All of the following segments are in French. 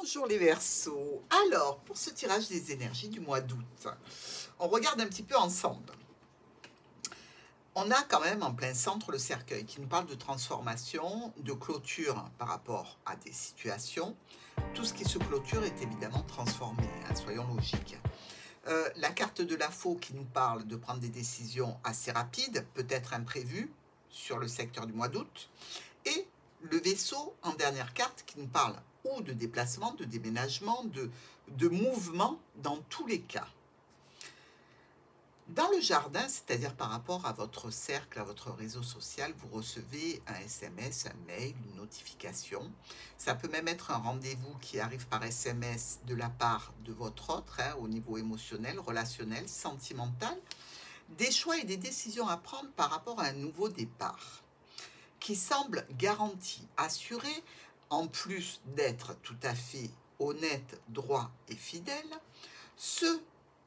Bonjour les Verseaux. Alors, pour ce tirage des énergies du mois d'août, on regarde un petit peu ensemble. On a quand même en plein centre le cercueil qui nous parle de transformation, de clôture par rapport à des situations. Tout ce qui se clôture est évidemment transformé, hein, soyons logiques. La carte de la faux qui nous parle de prendre des décisions assez rapides, peut-être imprévues, sur le secteur du mois d'août. Et le vaisseau en dernière carte qui nous parle ou de déplacement, de déménagement, de mouvement dans tous les cas. Dans le jardin, c'est-à-dire par rapport à votre cercle, à votre réseau social, vous recevez un SMS, un mail, une notification. Ça peut même être un rendez-vous qui arrive par SMS de la part de votre autre, hein, au niveau émotionnel, relationnel, sentimental. Des choix et des décisions à prendre par rapport à un nouveau départ qui semble garanti, assuré, en plus d'être tout à fait honnête, droit et fidèle. Ce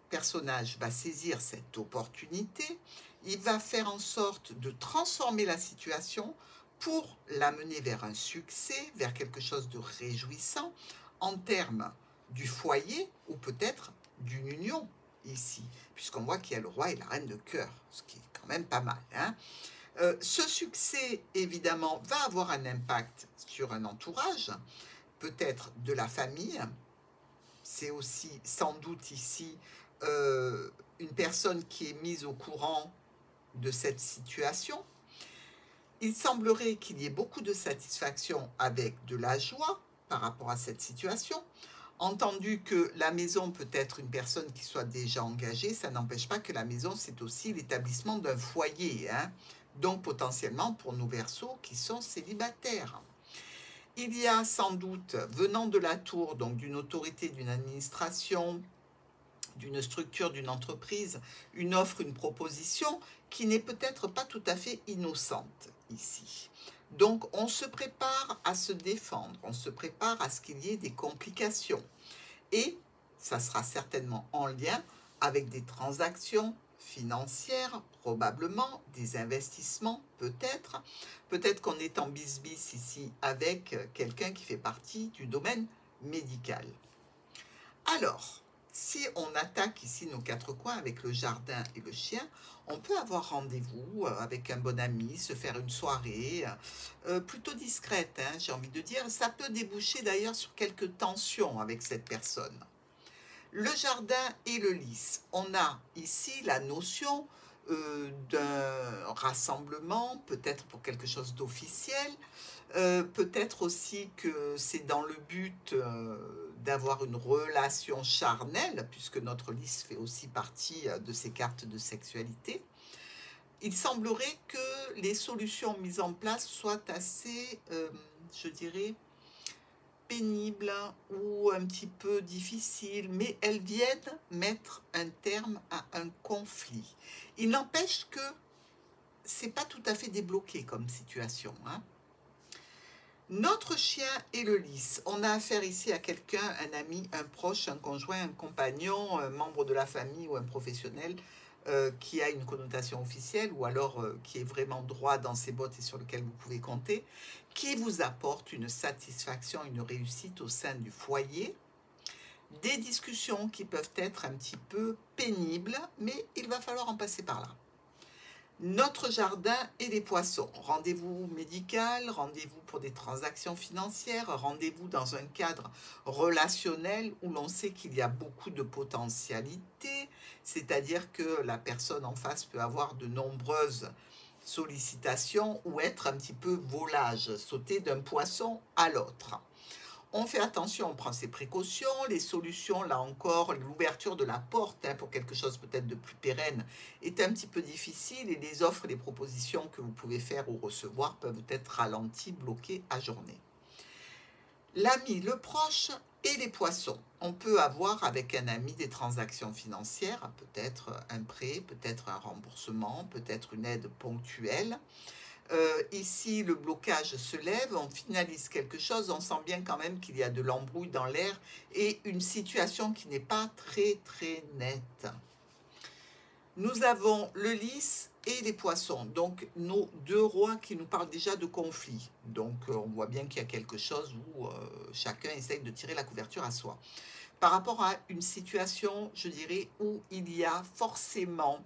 personnage va saisir cette opportunité, il va faire en sorte de transformer la situation pour l'amener vers un succès, vers quelque chose de réjouissant en termes du foyer ou peut-être d'une union ici, puisqu'on voit qu'il y a le roi et la reine de cœur, ce qui est quand même pas mal, hein. Ce succès, évidemment, va avoir un impact sur un entourage, peut-être de la famille. C'est aussi, sans doute ici, une personne qui est mise au courant de cette situation. Il semblerait qu'il y ait beaucoup de satisfaction avec de la joie par rapport à cette situation. Entendu que la maison peut être une personne qui soit déjà engagée, ça n'empêche pas que la maison, c'est aussi l'établissement d'un foyer, hein. Donc potentiellement pour nos Verseaux qui sont célibataires. Il y a sans doute, venant de la tour, donc d'une autorité, d'une administration, d'une structure, d'une entreprise, une offre, une proposition qui n'est peut-être pas tout à fait innocente ici. Donc on se prépare à se défendre, on se prépare à ce qu'il y ait des complications. Et ça sera certainement en lien avec des transactions financières, probablement, des investissements, peut-être. Peut-être qu'on est en bis-bis ici avec quelqu'un qui fait partie du domaine médical. Alors, si on attaque ici nos quatre coins avec le jardin et le chien, on peut avoir rendez-vous avec un bon ami, se faire une soirée plutôt discrète, hein, j'ai envie de dire. Ça peut déboucher d'ailleurs sur quelques tensions avec cette personne. Le jardin et le lys. On a ici la notion d'un rassemblement, peut-être pour quelque chose d'officiel, peut-être aussi que c'est dans le but d'avoir une relation charnelle, puisque notre lys fait aussi partie de ces cartes de sexualité. Il semblerait que les solutions mises en place soient assez, je dirais, pénibles ou un petit peu difficiles, mais elles viennent mettre un terme à un conflit. Il n'empêche que c'est pas tout à fait débloqué comme situation, hein. Notre chien et le lys. On a affaire ici à quelqu'un, un ami, un proche, un conjoint, un compagnon, un membre de la famille ou un professionnel qui a une connotation officielle ou alors qui est vraiment droit dans ses bottes et sur lequel vous pouvez compter, qui vous apporte une satisfaction, une réussite au sein du foyer, des discussions qui peuvent être un petit peu pénibles, mais il va falloir en passer par là. Notre jardin et les poissons. Rendez-vous médical, rendez-vous pour des transactions financières, rendez-vous dans un cadre relationnel où l'on sait qu'il y a beaucoup de potentialités, c'est-à-dire que la personne en face peut avoir de nombreuses sollicitations ou être un petit peu volage, sauter d'un poisson à l'autre. On fait attention, on prend ses précautions, les solutions, là encore, l'ouverture de la porte pour quelque chose peut-être de plus pérenne est un petit peu difficile et les offres, les propositions que vous pouvez faire ou recevoir peuvent être ralenties, bloquées, ajournées. L'ami, le proche et les poissons. On peut avoir avec un ami des transactions financières, peut-être un prêt, peut-être un remboursement, peut-être une aide ponctuelle. Ici, le blocage se lève, on finalise quelque chose, on sent bien quand même qu'il y a de l'embrouille dans l'air et une situation qui n'est pas très très nette. Nous avons le lys et les poissons, donc nos deux rois qui nous parlent déjà de conflit. Donc on voit bien qu'il y a quelque chose où chacun essaye de tirer la couverture à soi. Par rapport à une situation, je dirais, où il y a forcément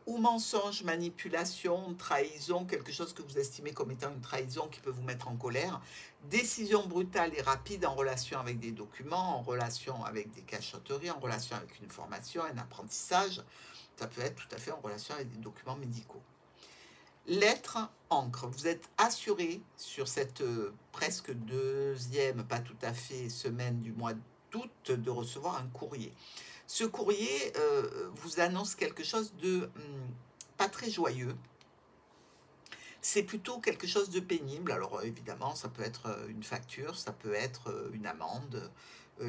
ou mensonge, manipulation, trahison, quelque chose que vous estimez comme étant une trahison qui peut vous mettre en colère, décision brutale et rapide en relation avec des documents, en relation avec des cachotteries, en relation avec une formation, un apprentissage, ça peut être tout à fait en relation avec des documents médicaux. Lettre encre, vous êtes assuré sur cette presque deuxième, pas tout à fait, semaine du mois d'août de recevoir un courrier. Ce courrier vous annonce quelque chose de pas très joyeux. C'est plutôt quelque chose de pénible. Alors évidemment, ça peut être une facture, ça peut être une amende,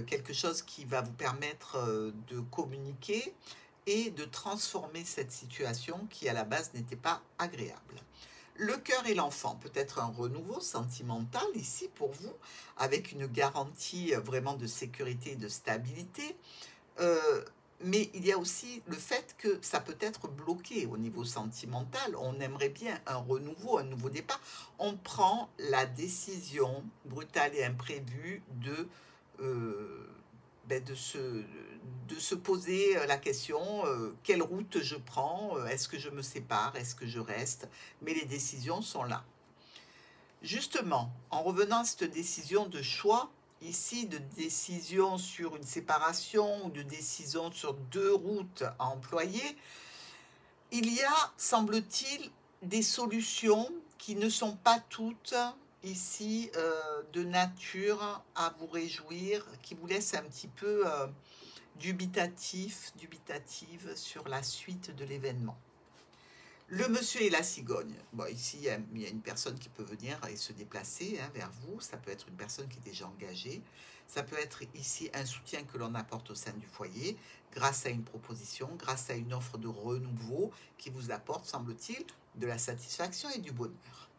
quelque chose qui va vous permettre de communiquer et de transformer cette situation qui à la base n'était pas agréable. Le cœur et l'enfant, peut-être un renouveau sentimental ici pour vous, avec une garantie vraiment de sécurité et de stabilité. Mais il y a aussi le fait que ça peut être bloqué au niveau sentimental. On aimerait bien un renouveau, un nouveau départ. On prend la décision brutale et imprévue de se poser la question, quelle route je prends, est-ce que je me sépare, est-ce que je reste, mais les décisions sont là. Justement, en revenant à cette décision de choix, ici de décision sur une séparation ou de décision sur deux routes à employer, il y a, semble-t-il, des solutions qui ne sont pas toutes ici de nature à vous réjouir, qui vous laissent un petit peu dubitative sur la suite de l'événement. Le monsieur et la cigogne. Bon, ici, il y a une personne qui peut venir et se déplacer vers vous. Ça peut être une personne qui est déjà engagée. Ça peut être ici un soutien que l'on apporte au sein du foyer grâce à une proposition, grâce à une offre de renouveau qui vous apporte, semble-t-il, de la satisfaction et du bonheur.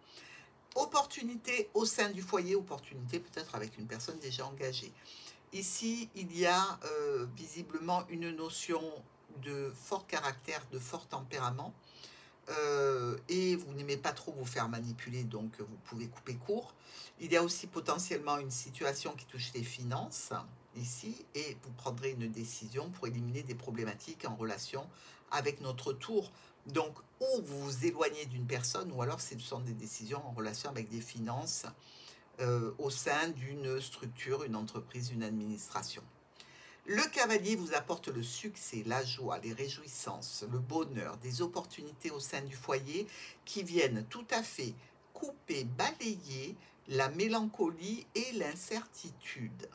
Opportunité au sein du foyer, opportunité peut-être avec une personne déjà engagée. Ici, il y a visiblement une notion de fort caractère, de fort tempérament. Et vous n'aimez pas trop vous faire manipuler, donc vous pouvez couper court. Il y a aussi potentiellement une situation qui touche les finances, ici, et vous prendrez une décision pour éliminer des problématiques en relation avec notre tour. Donc, ou vous vous éloignez d'une personne, ou alors ce sont des décisions en relation avec des finances au sein d'une structure, une entreprise, une administration. Le cavalier vous apporte le succès, la joie, les réjouissances, le bonheur, des opportunités au sein du foyer qui viennent tout à fait couper, balayer la mélancolie et l'incertitude.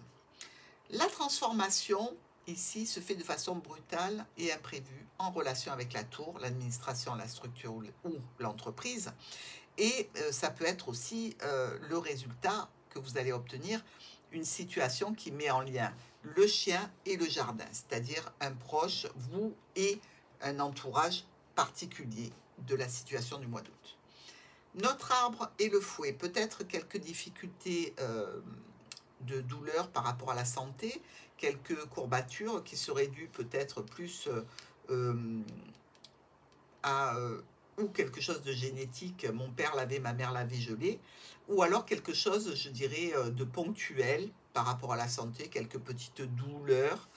La transformation, ici, se fait de façon brutale et imprévue en relation avec la tour, l'administration, la structure ou l'entreprise. Et ça peut être aussi le résultat que vous allez obtenir, une situation qui met en lien le chien et le jardin, c'est-à-dire un proche, vous et un entourage particulier de la situation du mois d'août. Notre arbre et le fouet, peut-être quelques difficultés de douleur par rapport à la santé, quelques courbatures qui seraient dues peut-être plus à ou quelque chose de génétique, mon père l'avait, ma mère l'avait, je l'ai, ou alors quelque chose, je dirais, de ponctuel par rapport à la santé, quelques petites douleurs.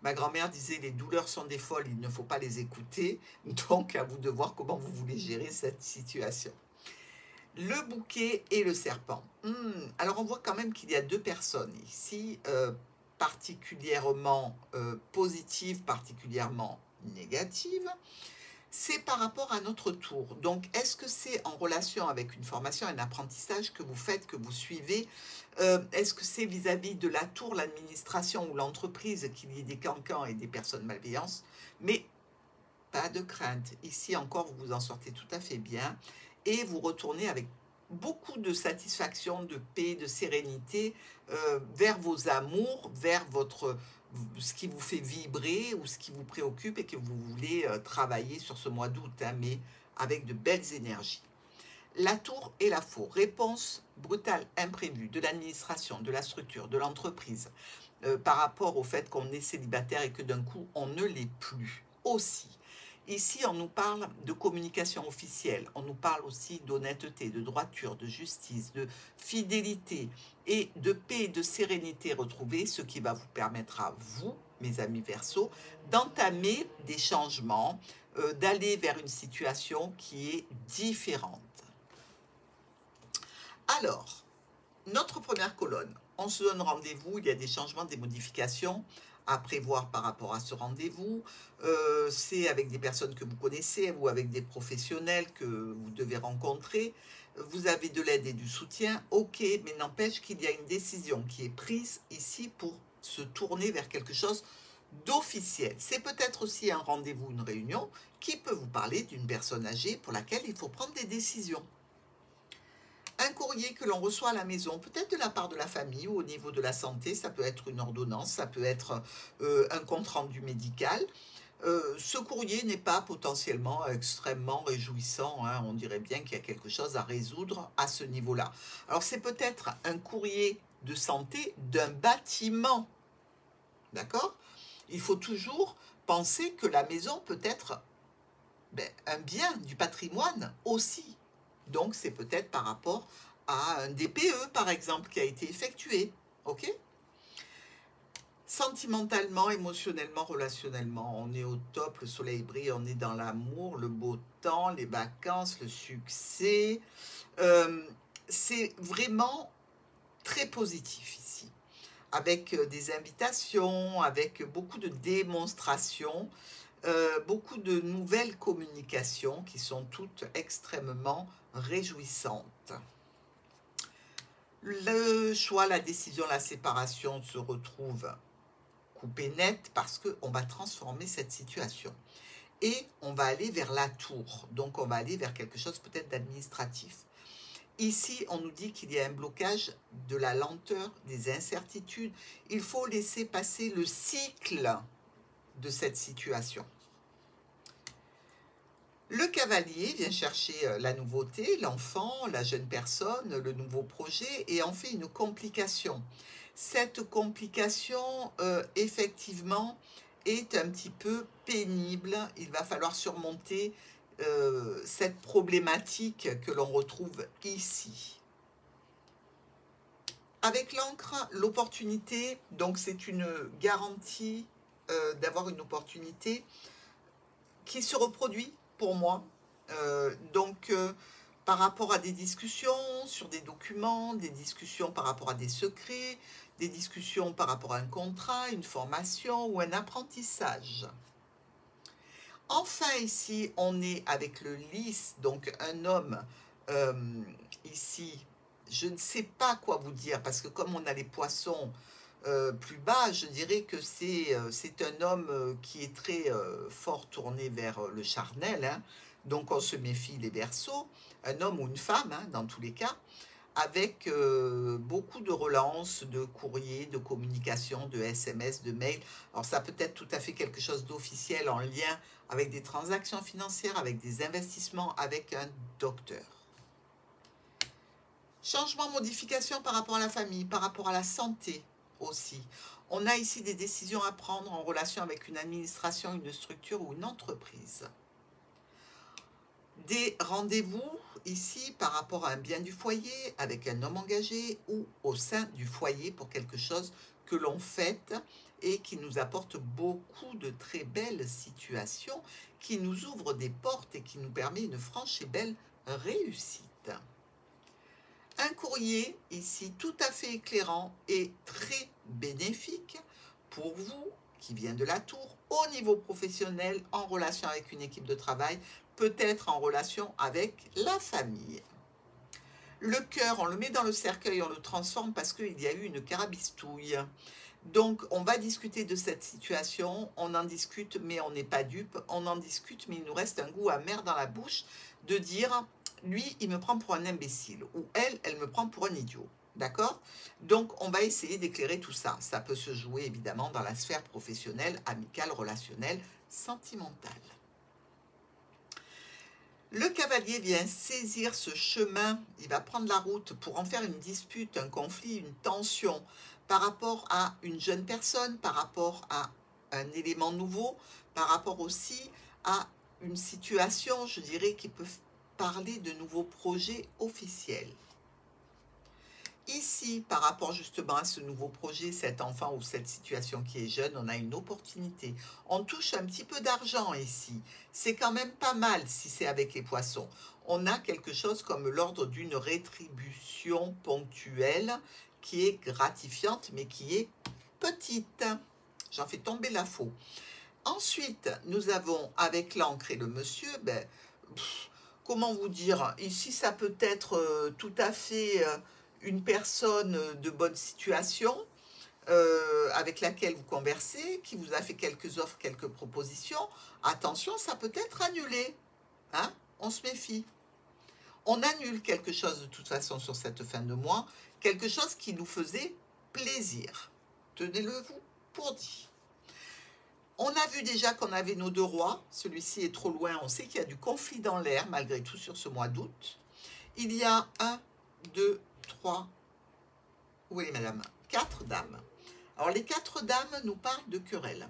Ma grand-mère disait, les douleurs sont des folles, il ne faut pas les écouter, donc à vous de voir comment vous voulez gérer cette situation. Le bouquet et le serpent. Alors on voit quand même qu'il y a deux personnes ici, particulièrement positives, particulièrement négatives. C'est par rapport à notre tour. Donc, est-ce que c'est en relation avec une formation, un apprentissage que vous faites, que vous suivez? Est-ce que c'est vis-à-vis de la tour, l'administration ou l'entreprise qu'il y ait des cancans et des personnes malveillantes? Mais pas de crainte. Ici encore, vous vous en sortez tout à fait bien et vous retournez avec beaucoup de satisfaction, de paix, de sérénité vers vos amours, vers ce qui vous fait vibrer ou ce qui vous préoccupe et que vous voulez travailler sur ce mois d'août, mais avec de belles énergies. La tour et la faux. Réponse brutale, imprévue de l'administration, de la structure, de l'entreprise par rapport au fait qu'on est célibataire et que d'un coup on ne l'est plus aussi. Ici, on nous parle de communication officielle, on nous parle aussi d'honnêteté, de droiture, de justice, de fidélité et de paix et de sérénité retrouvée, ce qui va vous permettre à vous, mes amis Verseau, d'entamer des changements, d'aller vers une situation qui est différente. Alors, notre première colonne, on se donne rendez-vous, il y a des changements, des modifications à prévoir par rapport à ce rendez-vous. C'est avec des personnes que vous connaissez ou avec des professionnels que vous devez rencontrer. Vous avez de l'aide et du soutien, ok, mais n'empêche qu'il y a une décision qui est prise ici pour se tourner vers quelque chose d'officiel. C'est peut-être aussi un rendez-vous, une réunion qui peut vous parler d'une personne âgée pour laquelle il faut prendre des décisions. Un courrier que l'on reçoit à la maison, peut-être de la part de la famille ou au niveau de la santé, ça peut être une ordonnance, ça peut être un compte-rendu médical. Ce courrier n'est pas potentiellement extrêmement réjouissant, hein. On dirait bien qu'il y a quelque chose à résoudre à ce niveau-là. Alors c'est peut-être un courrier de santé d'un bâtiment, d'accord? Il faut toujours penser que la maison peut être un bien du patrimoine aussi. Donc, c'est peut-être par rapport à un DPE, par exemple, qui a été effectué. OK? Sentimentalement, émotionnellement, relationnellement, on est au top, le soleil brille, on est dans l'amour, le beau temps, les vacances, le succès. C'est vraiment très positif ici, avec des invitations, avec beaucoup de démonstrations, beaucoup de nouvelles communications qui sont toutes extrêmement réjouissantes. Le choix, la décision, la séparation se retrouvent coupés net parce qu'on va transformer cette situation. Et on va aller vers la tour, donc on va aller vers quelque chose peut-être d'administratif. Ici, on nous dit qu'il y a un blocage de la lenteur, des incertitudes. Il faut laisser passer le cycle de cette situation. Le cavalier vient chercher la nouveauté, l'enfant, la jeune personne, le nouveau projet et en fait une complication. Cette complication, effectivement, est un petit peu pénible. Il va falloir surmonter cette problématique que l'on retrouve ici. Avec l'encre, l'opportunité, donc c'est une garantie d'avoir une opportunité qui se reproduit pour moi. Par rapport à des discussions sur des documents, des discussions par rapport à des secrets, des discussions par rapport à un contrat, une formation ou un apprentissage. Enfin, ici, on est avec le lys, donc un homme, ici, je ne sais pas quoi vous dire, parce que comme on a les poissons plus bas, je dirais que c'est un homme qui est très fort tourné vers le charnel, hein. Donc on se méfie les Verseaux, un homme ou une femme, hein, dans tous les cas, avec beaucoup de relances, de courriers, de communication, de SMS, de mails. Alors ça peut être tout à fait quelque chose d'officiel en lien avec des transactions financières, avec des investissements, avec un docteur. Changement, modification par rapport à la famille, par rapport à la santé aussi. On a ici des décisions à prendre en relation avec une administration, une structure ou une entreprise. Des rendez-vous ici par rapport à un bien du foyer, avec un homme engagé ou au sein du foyer pour quelque chose que l'on fête et qui nous apporte beaucoup de très belles situations, qui nous ouvre des portes et qui nous permet une franche et belle réussite. Un courrier ici tout à fait éclairant et très bénéfique pour vous qui vient de la tour au niveau professionnel, en relation avec une équipe de travail, peut-être en relation avec la famille. Le cœur, on le met dans le cercueil, on le transforme parce qu'il y a eu une carabistouille. Donc, on va discuter de cette situation, on en discute, mais on n'est pas dupe, on en discute, mais il nous reste un goût amer dans la bouche de dire, lui, il me prend pour un imbécile, ou elle me prend pour un idiot. D'accord? Donc, on va essayer d'éclairer tout ça. Ça peut se jouer, évidemment, dans la sphère professionnelle, amicale, relationnelle, sentimentale. Le cavalier vient saisir ce chemin, il va prendre la route pour en faire une dispute, un conflit, une tension par rapport à une jeune personne, par rapport à un élément nouveau, par rapport aussi à une situation, je dirais, qui peut parler de nouveaux projets officiels. Ici, par rapport justement à ce nouveau projet, cet enfant ou cette situation qui est jeune, on a une opportunité. On touche un petit peu d'argent ici. C'est quand même pas mal si c'est avec les poissons. On a quelque chose comme l'ordre d'une rétribution ponctuelle qui est gratifiante, mais qui est petite. J'en fais tomber la faux. Ensuite, nous avons avec l'encre et le monsieur, comment vous dire, ici ça peut être tout à fait une personne de bonne situation avec laquelle vous conversez, qui vous a fait quelques offres, quelques propositions. Attention, ça peut être annulé. Hein? On se méfie. On annule quelque chose de toute façon sur cette fin de mois, quelque chose qui nous faisait plaisir. Tenez-le vous pour dit. On a vu déjà qu'on avait nos deux rois. Celui-ci est trop loin. On sait qu'il y a du conflit dans l'air, malgré tout, sur ce mois d'août. Il y a 1, 2, 3, oui madame, 4 dames. Alors les 4 dames nous parlent de querelles,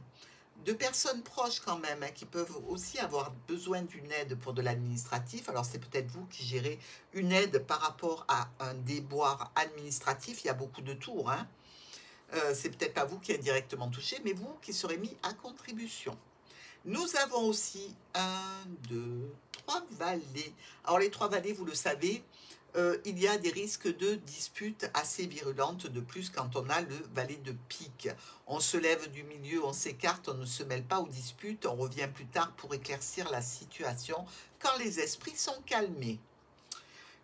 de personnes proches quand même, qui peuvent aussi avoir besoin d'une aide pour de l'administratif. Alors c'est peut-être vous qui gérez une aide par rapport à un déboire administratif. Il y a beaucoup de tours, hein. C'est peut-être pas vous qui êtes directement touché, mais vous qui serez mis à contribution. Nous avons aussi 1, 2, 3 valets. Alors les 3 valets, vous le savez, il y a des risques de disputes assez virulentes de plus quand on a le valet de pique. On se lève du milieu, on s'écarte, on ne se mêle pas aux disputes, on revient plus tard pour éclaircir la situation quand les esprits sont calmés.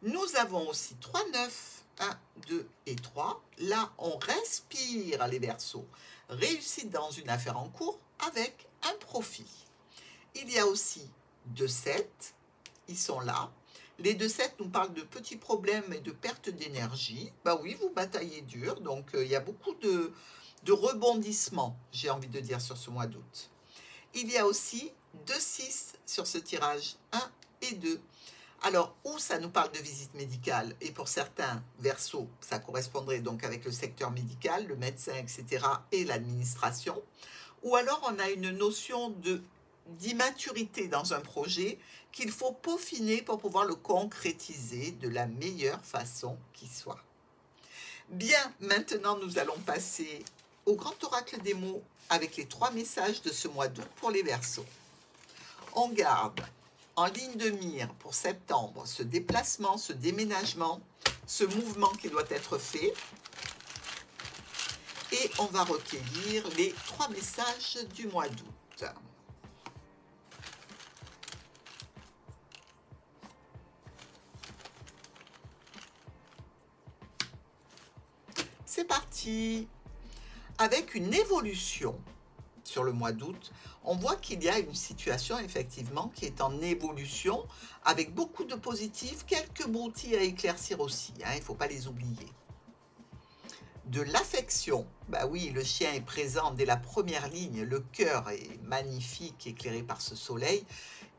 Nous avons aussi 3 9, 1, 2 et 3. Là, on respire les Verseaux. Réussite dans une affaire en cours avec un profit. Il y a aussi 2 7, ils sont là. Les 2 7 nous parlent de petits problèmes et de perte d'énergie. Bah oui, vous bataillez dur, donc il y a beaucoup de rebondissements, j'ai envie de dire, sur ce mois d'août. Il y a aussi 2 6 sur ce tirage, 1 et 2. Alors, où ça nous parle de visite médicale, et pour certains Verseaux, ça correspondrait donc avec le secteur médical, le médecin, etc., et l'administration. Ou alors, on a une notion d'immaturité dans un projet qu'il faut peaufiner pour pouvoir le concrétiser de la meilleure façon qui soit. Bien, maintenant, nous allons passer au grand oracle des mots avec les 3 messages de ce mois d'août pour les Verseaux. On garde en ligne de mire pour septembre ce déplacement, ce déménagement, ce mouvement qui doit être fait. Et on va recueillir les 3 messages du mois d'août. C'est parti! Avec une évolution sur le mois d'août, on voit qu'il y a une situation effectivement qui est en évolution avec beaucoup de positifs, quelques broutilles à éclaircir aussi, hein, il ne faut pas les oublier. De l'affection, bah oui, le chien est présent dès la première ligne, le cœur est magnifique, éclairé par ce soleil.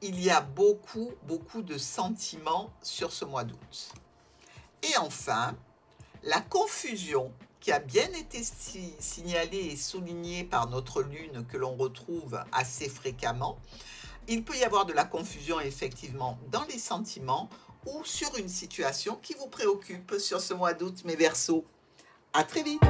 Il y a beaucoup de sentiments sur ce mois d'août. Et enfin, la confusion qui a bien été signalée et soulignée par notre lune que l'on retrouve assez fréquemment. Il peut y avoir de la confusion effectivement dans les sentiments ou sur une situation qui vous préoccupe sur ce mois d'août, mes Verseaux. À très vite!